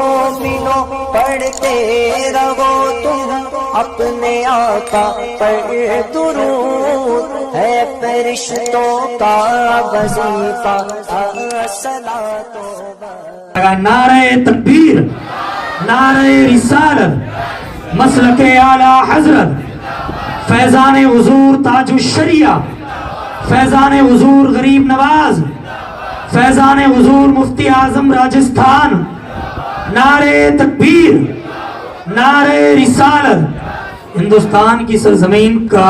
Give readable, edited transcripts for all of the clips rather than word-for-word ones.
مومنوں پڑھتے رہو تم اپنے آقا پر درود، ہے فرشتوں کا وظیفہ صلاۃ و نعرہ تکبیر، نعرہ رسالت، مسلک اعلیٰ حضرت، فیضان حضور تاج الشریعہ، فیضان حضور غریب نواز، فیضان حضور مفتی اعظم راجستھان، نعرہ تکبیر، نعرہ رسالت۔ ہندوستان کی سرزمین کا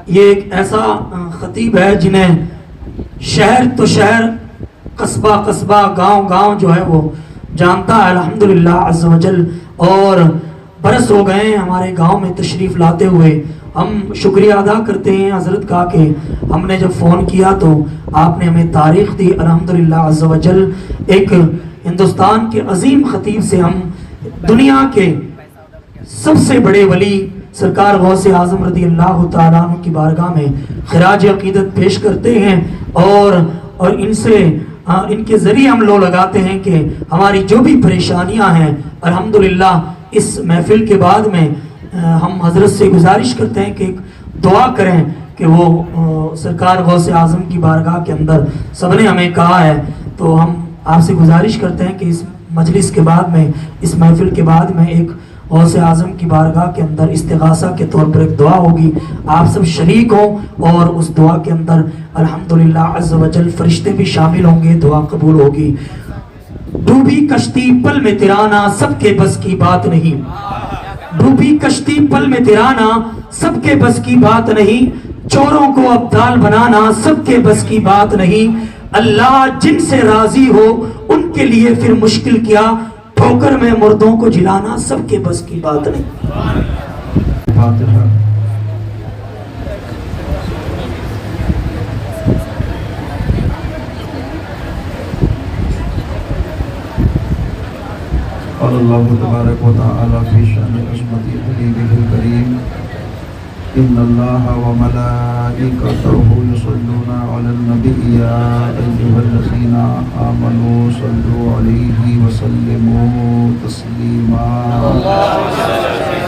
یہ ایک ایسا خطیب ہے جنہیں شہر تو شہر، قصبہ قصبہ، گاؤں گاؤں جو ہے وہ جانتا ہے الحمدللہ عز و جل۔ اور برس ہو گئے ہیں ہمارے گاؤں میں تشریف لاتے ہوئے۔ ہم شکریہ ادا کرتے ہیں حضرت کا کہ ہم نے جب فون کیا تو آپ نے ہمیں تاریخ دی الحمدللہ عز و جل۔ ایک ہندوستان کے عظیم خطیب سے ہم دنیا کے سب سے بڑے ولی سرکار غوث اعظم رضی اللہ تعالیٰ عنہ کی بارگاہ میں خراج عقیدت پیش کرتے ہیں، اور ان کے ذریعے ہم لو لگاتے ہیں کہ ہماری جو بھی پریشانیاں ہیں الحمدللہ اس محفل کے بعد میں ہم حضرت سے گزارش کرتے ہیں کہ دعا کریں کہ وہ سرکار غوث اعظم کی بارگاہ کے اندر سب نے ہمیں کہا ہے، تو ہم آپ سے گزارش کرتے ہیں کہ اس مجلس کے بعد میں، اس محفل کے بعد میں ایک غوث اعظم کی بارگاہ کے اندر استغاثہ کے طور پر ایک دعا ہوگی، آپ سب شریک ہوں، اور اس دعا کے اندر الحمدللہ عز و جل فرشتے بھی شامل ہوں گے، دعا قبول ہوگی۔ ڈوبی کشتی پل میں ترانا سب کے بس کی بات نہیں، ڈوبی کشتی پل میں ترانا سب کے بس کی بات نہیں، چوروں کو ابدال بنانا سب کے بس کی بات نہیں، اللہ جن سے راضی ہو ان کے لیے پھر مشکل کیا، ٹھوکر میں مردوں کو جلانا سب کے بس کی بات نہیں۔ فاتحہ۔ قال اللہ تبارک و تعالی فی شأن عظمت حبیبہ الکریم ان اللہ وملائکتہ یصلون علی النبی یا ایھا الذین آمنوا صلوا علیہ وسلموا تسلیما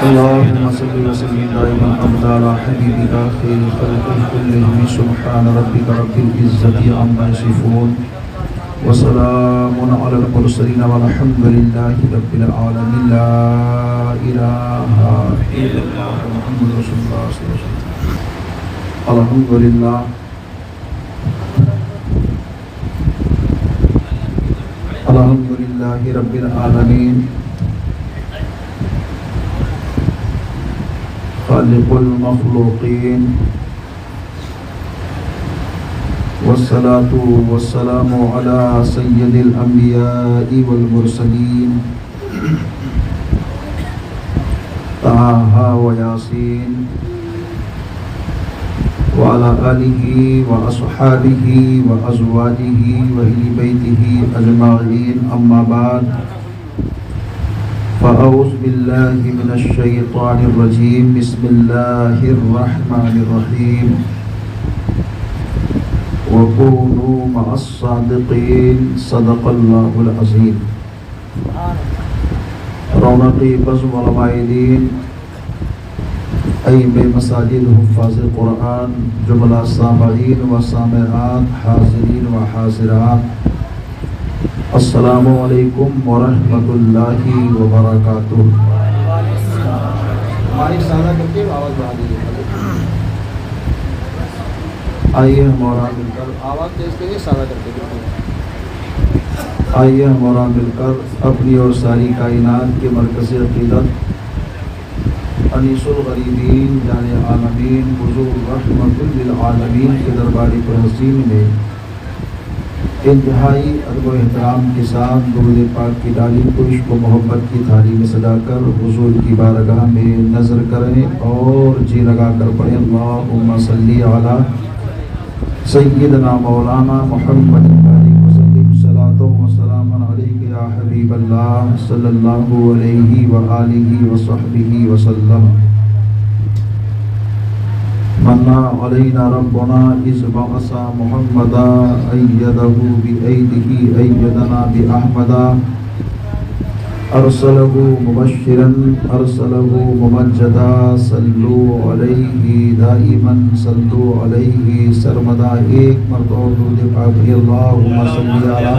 اللہم صل وسلم دائما ابدا علی حبیبک خیر خلق کلہم سبحان ربک رب العزة عما یصفون وسلام علی المرسلین والحمد للہ رب العالمین لا الہ الا اللہ محمد رسول اللہ صلی اللہ علیہ وسلم۔ الحمد للہ الحمد للہ رب العالمین خالق المخلوقین والصلاة والسلام على سید الانبیاء والمرسلین طه ویاسین وعلى آلہ واصحابہ وازواجہ واہل بیتہ اجمعین اما بعد فاعوذ باللہ من الشیطان الرجیم بسم اللہ الرحمن الرحیم وَكُونُوا مَعَ الصَّادِقِينَ صدق اللہ العظیم۔ رونق بزم علماء دین، ائمہ مساجد، حفاظ قرآن، جملہ سامعین و سامعات، حاضرین و حاضرات، السلام علیکم ورحمۃ اللہ وبرکاتہ۔ ہماری سادہ کر کے آواز بڑھا دیجیے۔ آئیے ہمارا مل کر آواز تیز کریے، سادہ کر کے آئیے ہمارا مل کر اپنی اور ساری کائنات کے مرکز عقیدت انیس الغریبین جان عالمین حضور رحمت للعالمین کے درباری پر حسین میں انتہائی ادب و احترام کے ساتھ درود پاک کی ڈالی کو عشق و محبت کی تھالی میں سجا کر حضور کی بارگاہ میں نظر کریں اور جی لگا کر پڑھیں اللہم صلی علی سیدنا مولانا محمد وسلم صلاۃ و سلام علیک یا حبیب اللہ صلی اللہ علیہ وآلہ وصحبہ وسلم۔ منا علینا ربنا اذ بعث محمدا ایدہ بایدہ ایدنا باحمدا أرسله مبشرا أرسله ممجدا صلوا عليه دائما صلوا عليه سرمدا ایک مرتبہ درود پاک پڑھیے اللہم صلی علی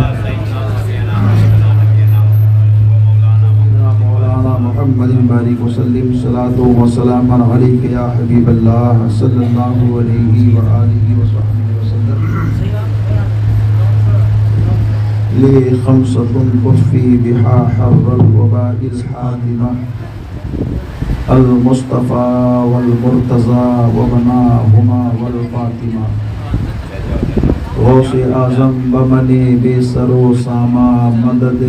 مولانا محمد بارک وسلم صلاۃ و سلام علیک یا حبیب اللہ صلی اللہ علیہ وآلہ وصحبہ وسلم لي خمسة تطفي بها حر الوباء الحادمة المصطفى والمرتضى وبناهما والفاطمة غوث اعظم بمنی بے سرو ساما مدد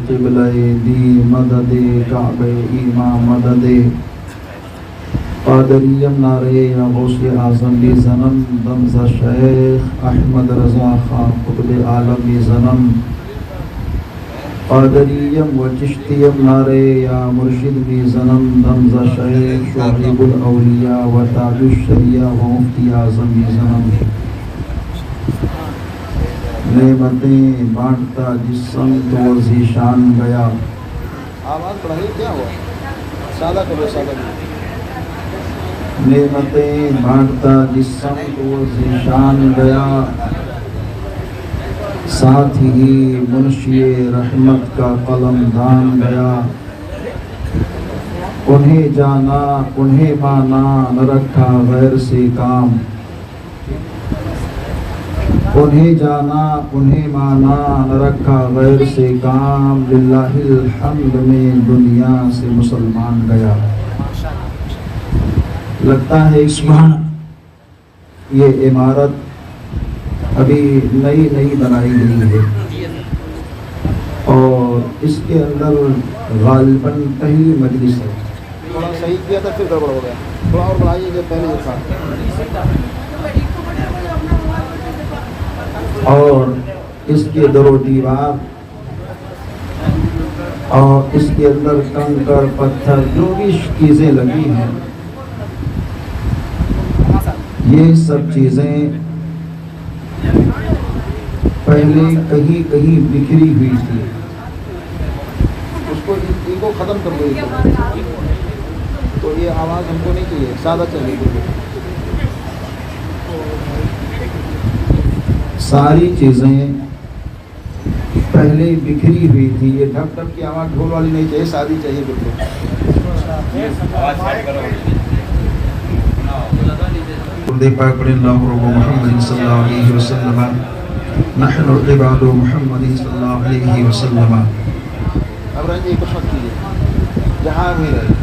قبلہ دی مدد کعبہ ایما مدد قادریم نارے یا غوث اعظم be زنم دمزہ Sheikh Ahmad Raza Khan Qutub Alam be زنم قادریم و چشتیم نارے یا مرشد بی زنم دمزہ شیخ شعیب الاولیاء و تاج الشریعہ و مفتی اعظم بی زنم نعمتیں بانٹتا جس سمت و ذیشان گیا آواز بڑھائی کیا ہوا سادہ کرو سادہ کرو نعمتیں بانٹتا جس سمت و ذیشان گیا ساتھ ہی منشی رحمت کا قلم دان گیا انہیں جانا انہیں مانا نہ رکھا غیر سے کام انہیں جانا انہیں مانا نہ رکھا غیر سے کام للہ الحمد میں دنیا سے مسلمان گیا لگتا ہے یہ عمارت ابھی نئی بنائی گئی ہے اور اس کے اندر غالباً پہلی مجلس ہے تھوڑا صحیح کیا تھا پھر گڑبڑ ہو گیا تھوڑا اور بڑھائیے جو پہلے جو تھا اور اس کے در و دیوار اور اس کے اندر کنکر پتھر جو بھی چیزیں لگی ہیں یہ سب چیزیں پہلے کہیں بکھری ہوئی تھی اس کو ان کو ختم کر دو تو یہ آواز ہم کو نہیں چاہیے سادہ چلے گی ساری چیزیں پہلے بکھری ہوئی تھی یہ ڈھک ڈھک کی آواز ڈھول والی نہیں چاہیے سادی چاہیے بالکل پاک پڑھیں اللہ رب محمد صلی اللہ علیہ وسلم نحن عباد محمد صلی اللہ علیہ وسلم اب رنجی کو شک کیجیے جہاں بھی رہے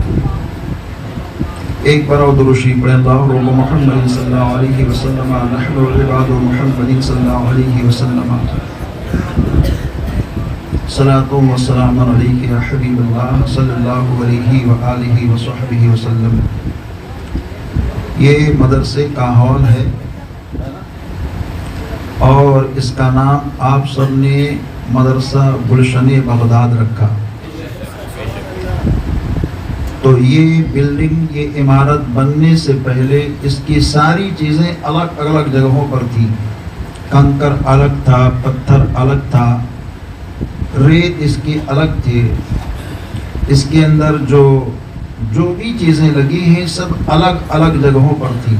ایک بار اور درود شریف پڑھیں اللہ رب محمد صلی اللہ علیہ وسلم نحن عباد محمد صلی اللہ علیہ وسلم صلاۃ و سلام علیک یا حبیب اللہ صلی اللہ علیہ وآلہ وصحبہ وسلم یہ مدرسے کا ہال ہے اور اس کا نام آپ سب نے مدرسہ گلشن بغداد رکھا تو یہ بلڈنگ یہ عمارت بننے سے پہلے اس کی ساری چیزیں الگ الگ جگہوں پر تھی کنکر الگ تھا پتھر الگ تھا ریت اس کی الگ تھی اس کے اندر جو بھی چیزیں لگی ہیں سب الگ الگ جگہوں پر تھی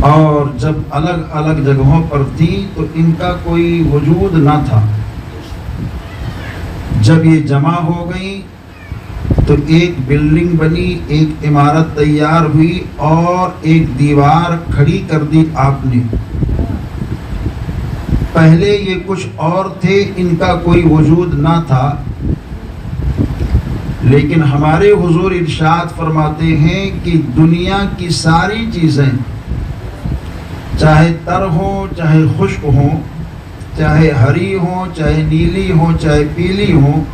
اور جب الگ الگ جگہوں پر تھی تو ان کا کوئی وجود نہ تھا جب یہ جمع ہو گئی تو ایک بلڈنگ بنی ایک عمارت تیار ہوئی اور ایک دیوار کھڑی کر دی آپ نے پہلے یہ کچھ اور تھے ان کا کوئی وجود نہ تھا لیکن ہمارے حضور ارشاد فرماتے ہیں کہ دنیا کی ساری چیزیں چاہے تر ہوں چاہے خشک ہوں چاہے ہری ہوں چاہے نیلی ہوں چاہے پیلی ہوں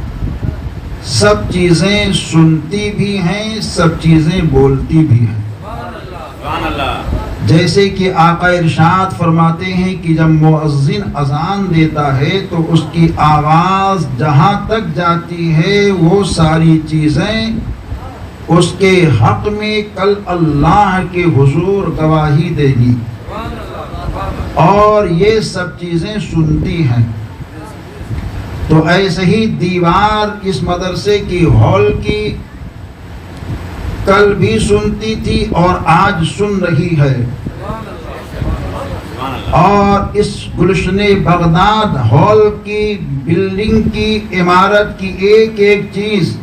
سب چیزیں سنتی بھی ہیں سب چیزیں بولتی بھی ہیں جیسے کہ آقا ارشاد فرماتے ہیں کہ جب مؤذن اذان دیتا ہے تو اس کی آواز جہاں تک جاتی ہے وہ ساری چیزیں اس کے حق میں کل اللہ کے حضور گواہی دے گی اور یہ سب چیزیں سنتی ہیں تو ایسے ہی دیوار اس مدرسے کی ہال کی کل بھی سنتی تھی اور آج سن رہی ہے، اور اس گلشن بغداد ہال کی بلڈنگ کی عمارت کی ایک ایک چیز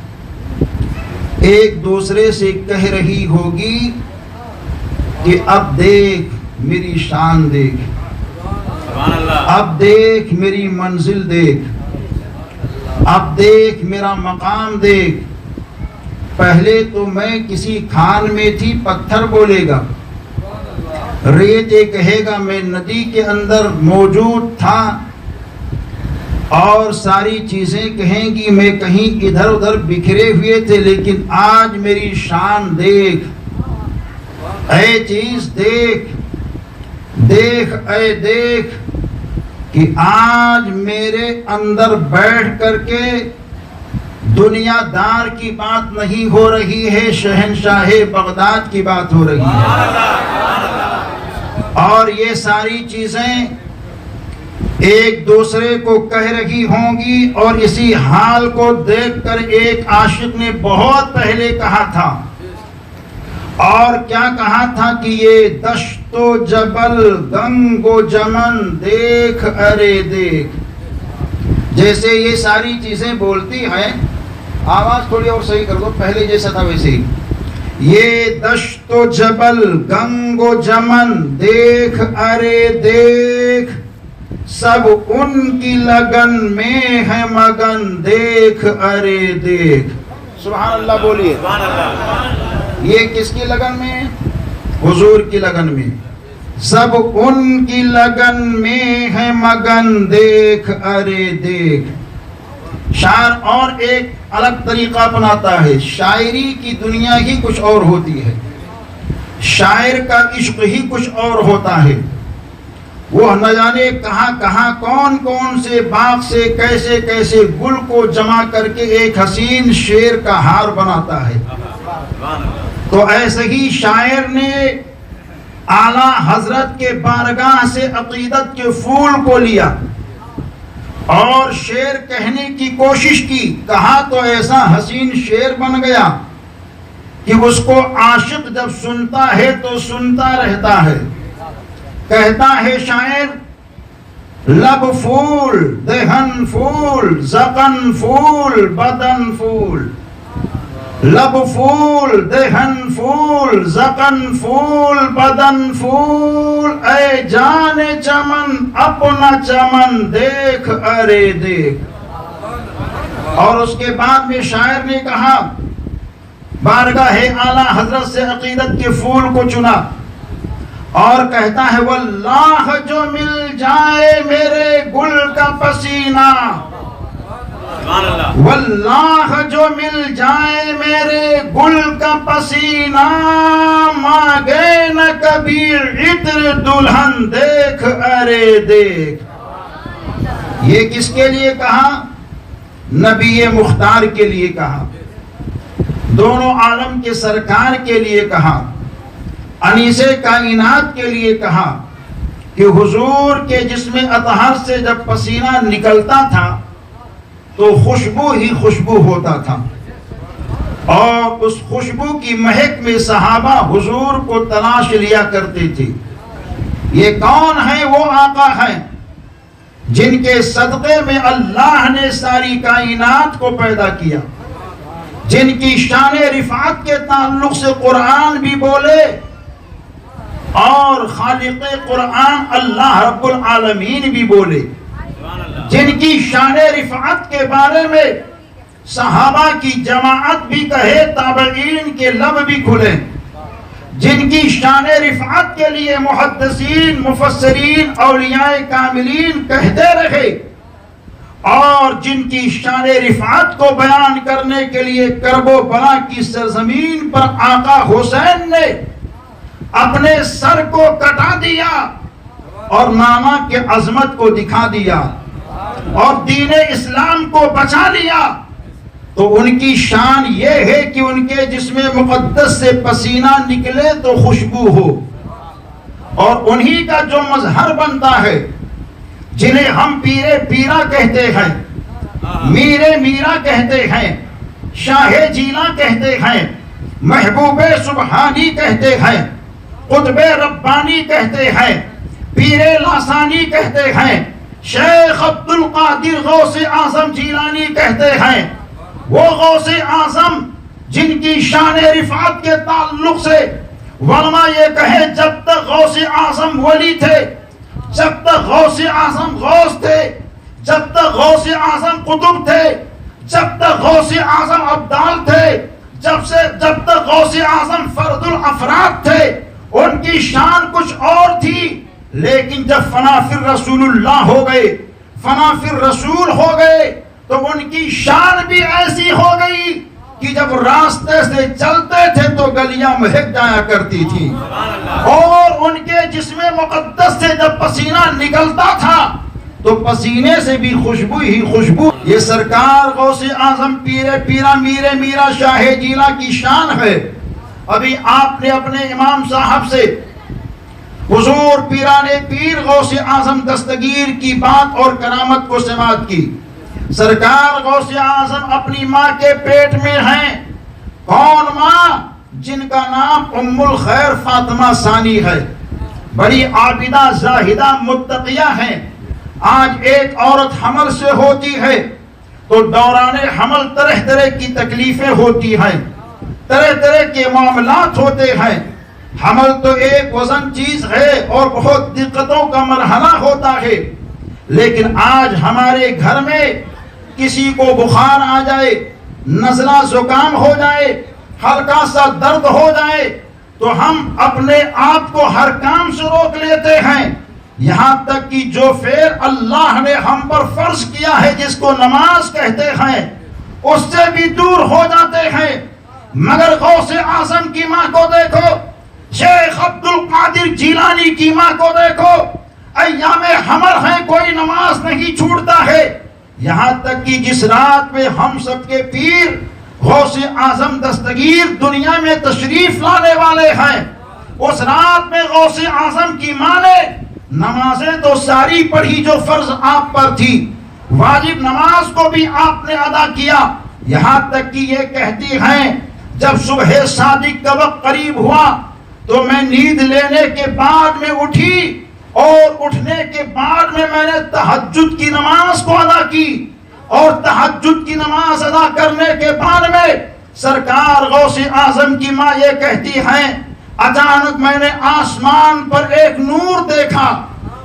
ایک دوسرے سے کہہ رہی ہوگی کہ اب دیکھ میری شان دیکھ، اب دیکھ میری منزل دیکھ، اب دیکھ میرا مقام دیکھ۔ پہلے تو میں کسی کھان میں تھی، پتھر بولے گا، ریت یہ کہے گا میں ندی کے اندر موجود تھا، اور ساری چیزیں کہیں گی میں کہیں ادھر ادھر بکھرے ہوئے تھے، لیکن آج میری شان دیکھ، اے چیز دیکھ، دیکھ اے دیکھ کہ آج میرے اندر بیٹھ کر کے دنیا دار کی بات نہیں ہو رہی ہے، شہنشاہ بغداد کی بات ہو رہی ہے۔ اور یہ ساری چیزیں ایک دوسرے کو کہہ رہی ہوں گی، اور اسی حال کو دیکھ کر ایک عاشق نے بہت پہلے کہا تھا، اور کیا کہا تھا کہ یہ دشت و جبل گنگ و جمن دیکھ ارے دیکھ۔ جیسے یہ ساری چیزیں بولتی ہیں، آواز تھوڑی اور صحیح کر دو، پہلے جیسا تھا ویسے ہی، یہ دشت و جبل گنگ و جمن دیکھ ارے دیکھ، سب ان کی لگن میں ہے مگن دیکھ ارے دیکھ۔ سبحان اللہ بولیے۔ یہ کس کی لگن میں؟ حضور کی لگن میں۔ سب ان کی لگن میں ہے مگن دیکھ ارے دیکھ۔ شاعر اور ایک الگ طریقہ اپناتا ہے، شاعری کی دنیا ہی کچھ اور ہوتی ہے، شاعر کا عشق ہی کچھ اور ہوتا ہے۔ وہ نہ جانے کہاں کہاں کون کون سے باغ سے کیسے کیسے گل کو جمع کر کے ایک حسین شعر کا ہار بناتا ہے۔ تو ایسے ہی شاعر نے اعلیٰ حضرت کے بارگاہ سے عقیدت کے پھول کو لیا اور شعر کہنے کی کوشش کی، کہا تو ایسا حسین شعر بن گیا کہ اس کو عاشق جب سنتا ہے تو سنتا رہتا ہے۔ کہتا ہے شاعر، لب پھول دہن پھول زقن پھول بدن پھول، لب پھول دہن پھول زقن پھول بدن پھول، اے جان چمن اپنا چمن دیکھ ارے دیکھ۔ اور اس کے بعد میں شاعر نے کہا، بارگاہ اعلیٰ حضرت سے عقیدت کے پھول کو چنا اور کہتا ہے، واللہ جو مل جائے میرے گل کا پسینہ، واللہ جو مل جائے میرے گل کا پسینہ، مانگے نہ کبھی عطر دلہن دیکھ ارے دیکھ۔ یہ کس کے لیے کہا؟ نبی مختار کے لیے کہا، دونوں عالم کے سرکار کے لیے کہا، انیس کائنات کے لیے کہا کہ حضور کے جسم اطہر سے جب پسینہ نکلتا تھا تو خوشبو ہی خوشبو ہوتا تھا، اور اس خوشبو کی مہک میں صحابہ حضور کو تلاش لیا کرتے تھے۔ یہ کون ہے؟ وہ آقا ہیں جن کے صدقے میں اللہ نے ساری کائنات کو پیدا کیا، جن کی شان رفعت کے تعلق سے قرآن بھی بولے اور خالق قرآن اللہ رب العالمین بھی بولے، جن کی شان رفعت کے بارے میں صحابہ کی جماعت بھی کہے، تابعین کے لب بھی کھلے، جن کی شان رفعت کے لیے محدثین مفسرین اولیاء کاملین کہتے رہے، اور جن کی شان رفعت کو بیان کرنے کے لیے کرب و بلا کی سرزمین پر آقا حسین نے اپنے سر کو کٹا دیا اور نامہ کے عظمت کو دکھا دیا اور دین اسلام کو بچا لیا، تو ان کی شان یہ ہے کہ ان کے جسم مقدس سے پسینہ نکلے تو خوشبو ہو، اور انہی کا جو مظہر بنتا ہے، جنہیں ہم پیرے پیرا کہتے ہیں، میرے میرا کہتے ہیں، شاہ جیلا کہتے ہیں، محبوب سبحانی کہتے ہیں، قطب ربانی کہتے ہیں، پیر لاسانی کہتے ہیں، شیخ عبد القادر غوث اعظم جیلانی کہتے ہیں، وہ غوث اعظم جن کی شان رفعت کے تعلق سے علماء یہ کہیں جب تک غوث اعظم ولی تھے، جب تک غوث اعظم غوث تھے، جب تک غوث اعظم قطب تھے، جب تک غوث اعظم ابدال تھے، جب تک غوث اعظم فرد الافراد تھے، ان کی شان کچھ اور تھی. لیکن جب فنا فی رسول اللہ ہو گئے، فنا فی رسول ہو گئے، تو ان کی شان بھی ایسی ہو گئی کہ جب راستے سے چلتے تھے تو گلیاں مہک جایا کرتی تھی، اور ان کے جسم مقدس سے جب پسینہ نکلتا تھا تو پسینے سے بھی خوشبو ہی خوشبو. یہ سرکار غوث اعظم پیرا میرے میرا شاہ جیلا کی شان ہے. ابھی آپ نے اپنے امام صاحب سے حضور پیرانے پیر غوث اعظم دستگیر کی بات اور کرامت کو سماعت کی. سرکار غوث اعظم اپنی ماں کے پیٹ میں ہیں. کون ماں؟ جن کا نام ام الخیر فاطمہ ثانی ہے، بڑی عابدہ زاہدہ متقیہ ہیں. آج ایک عورت حمل سے ہوتی ہے تو دوران حمل طرح طرح کی تکلیفیں ہوتی ہیں، طرح طرح کے معاملات ہوتے ہیں. حمل تو ایک وزن چیز ہے اور بہت دقتوں کا مرحلہ ہوتا ہے، لیکن آج ہمارے گھر میں کسی کو بخار آ جائے، نزلہ زکام ہو جائے، ہلکا سا درد ہو جائے تو ہم اپنے آپ کو ہر کام سے روک لیتے ہیں، یہاں تک کہ جو فعل اللہ نے ہم پر فرض کیا ہے جس کو نماز کہتے ہیں اس سے بھی دور ہو جاتے ہیں. مگر غوث اعظم کی ماں کو دیکھو، شیخ عبد القادر جیلانی کی ماں کو دیکھو، ایام حمل ہیں کوئی نماز نہیں چھوٹتا ہے. یہاں تک کہ جس رات میں ہم سب کے پیر غوث اعظم دستگیر دنیا میں تشریف لانے والے ہیں، اس رات میں غوث اعظم کی ماں نے نمازیں تو ساری پڑھی جو فرض آپ پر تھی، واجب نماز کو بھی آپ نے ادا کیا. یہاں تک کہ یہ کہتی ہیں جب صبح صادق کا وقت قریب ہوا تو میں نیند لینے کے بعد میں اٹھی اور اٹھنے کے بعد میں نے تہجد کی نماز کو ادا کی، اور تہجد کی نماز ادا کرنے کے بعد میں سرکار غوث اعظم کی ماں یہ کہتی ہیں اچانک میں نے آسمان پر ایک نور دیکھا،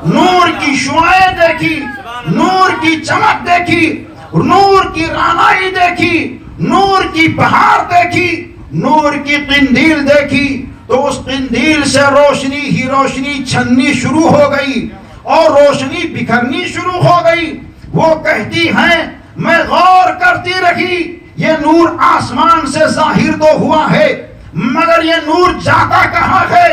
نور کی شعاعیں دیکھی، نور کی چمک دیکھی، نور کی رانائی دیکھی، نور کی بہار دیکھی، نور کی قندیل دیکھی. تو اس قندیل سے روشنی ہی روشنی چھننی شروع ہو گئی اور روشنی بکھرنی شروع ہو گئی. وہ کہتی ہیں میں غور کرتی رہی، یہ نور آسمان سے ظاہر تو ہوا ہے مگر یہ نور جاتا کہاں ہے؟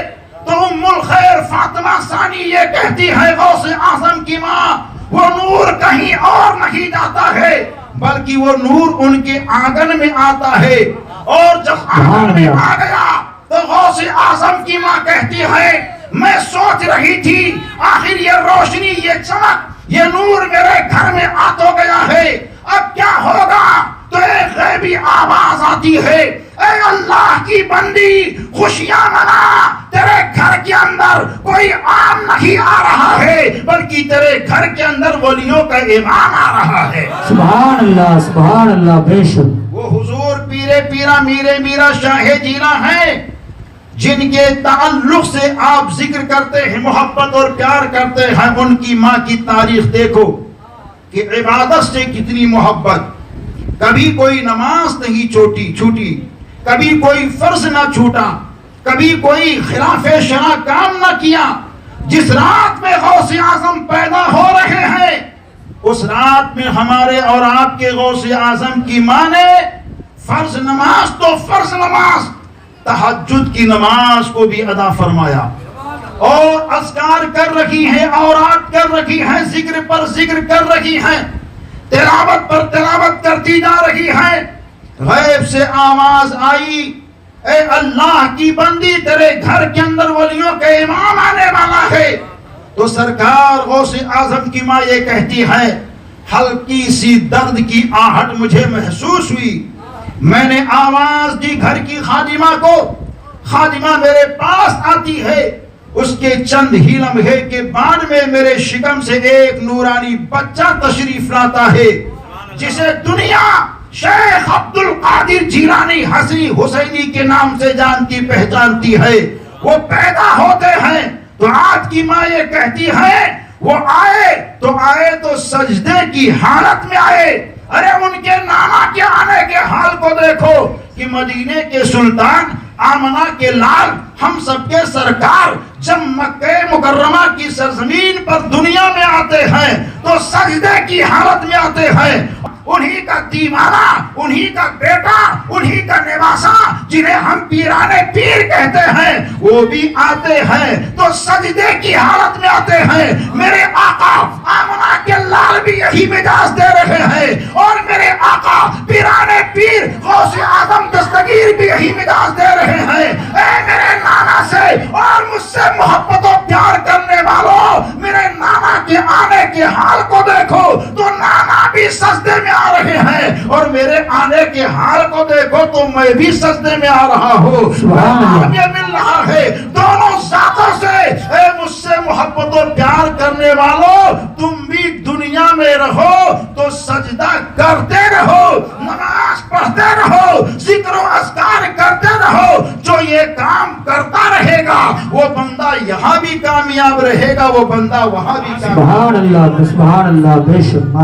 تو ام الخیر فاطمہ ثانی یہ کہتی ہے غوث اعظم کی ماں وہ نور کہیں اور نہیں جاتا ہے بلکہ وہ نور ان کے آنگن میں آتا ہے. اور جب آنگن میں آ گیا تو غوث اعظم کی ماں کہتی ہے میں سوچ رہی تھی آخر یہ روشنی، یہ چمک، یہ نور میرے گھر میں آ تو گیا ہے، اب کیا ہوگا؟ تو ایک غیبی آواز آتی ہے اے اللہ کی بندی خوشیاں منا، تیرے گھر کے اندر کوئی عام نہیں آ رہا ہے بلکہ تیرے گھر کے اندر ولیوں کا امام آ رہا ہے. سبحان اللہ بے شک. وہ حضور پیرا میرے میرا شاہ جیلا ہیں جن کے تعلق سے آپ ذکر کرتے ہیں، محبت اور پیار کرتے ہیں. ان کی ماں کی تاریخ دیکھو کہ عبادت سے کتنی محبت، کبھی کوئی نماز نہیں چھوٹی، کبھی کوئی فرض نہ چھوٹا، کبھی کوئی خلاف شرع کام نہ کیا. جس رات میں غوث اعظم پیدا ہو رہے ہیں اس رات میں ہمارے اور آپ کے غوث اعظم کی ماں نے فرض نماز تو فرض نماز، تہجد کی نماز کو بھی ادا فرمایا، اور اذکار کر رہی ہیں، اوراد کر رہی ہیں، ذکر پر ذکر کر رہی ہیں، تلاوت پر تلاوت کرتی جا رہی ہیں. غیب سے آواز آئی اے اللہ کی بندی تیرے گھر کے اندر ولیوں کا امام آنے والا ہے. تو سرکار غوث اعظم کی ماں یہ کہتی ہے ہلکی سی درد کی آہٹ مجھے محسوس ہوئی. میں نے آواز دی گھر کی خادمہ کو. خادمہ میرے پاس آتی ہے. اس کے چند ہی لمحے کے بعد میں میرے شکم سے ایک نورانی بچہ تشریف لاتا ہے جسے دنیا شیخ عبد القادر جیلانی حسنی حسینی کے نام سے جانتی پہچانتی ہے. وہ پیدا ہوتے ہیں تو آج کی ماں یہ کہتی ہے وہ آئے تو سجدے کی حالت میں آئے. ارے ان کے نانا کے آنے کے حال کو دیکھو کہ مدینے کے سلطان آمنہ کے لال ہم سب کے سرکار جب مکہ مکرمہ کی سرزمین پر دنیا میں آتے ہیں تو سجدے کی حالت میں آتے ہیں. انہی کا دیوانہ, انہی کا بیٹا, انہی کا نواسا جنہیں ہم پیرانے پیر کہتے ہیں وہ بھی آتے ہیں تو سجدے کی حالت میں آتے ہیں. میرے آقا آمنہ کے لال بھی یہی مجاز دے رہے ہیں اور میرے آقا پیرانے پیر غوث اعظم دستگیر بھی یہی مجاز دے رہے ہیں. اے میرے نانا سے اور مجھ سے محبت و پیار کرنے والوں, میرے نانا کے آنے کے حال کو دیکھو تو نانا بھی سجدے میں آ رہے ہیں اور میرے آنے کے حال کو دیکھو تو میں بھی سجدے میں آ رہا ہوں. یہ مل رہا ہے دونوں ذاتوں سے. اے مجھ سے محبت و پیار کرنے والوں, تم بھی دنیا میں رہو تو سجدہ کرتے رہو, نماز پڑھتے رہو, ذکر و اذکار کرتے رہو. جو یہ کام کرتا رہے گا وہ بندہ یہاں بھی کامیاب رہے گا, وہ بندہ وہاں بھی کامیاب. سبحان اللہ, سبحان اللہ, بے شک.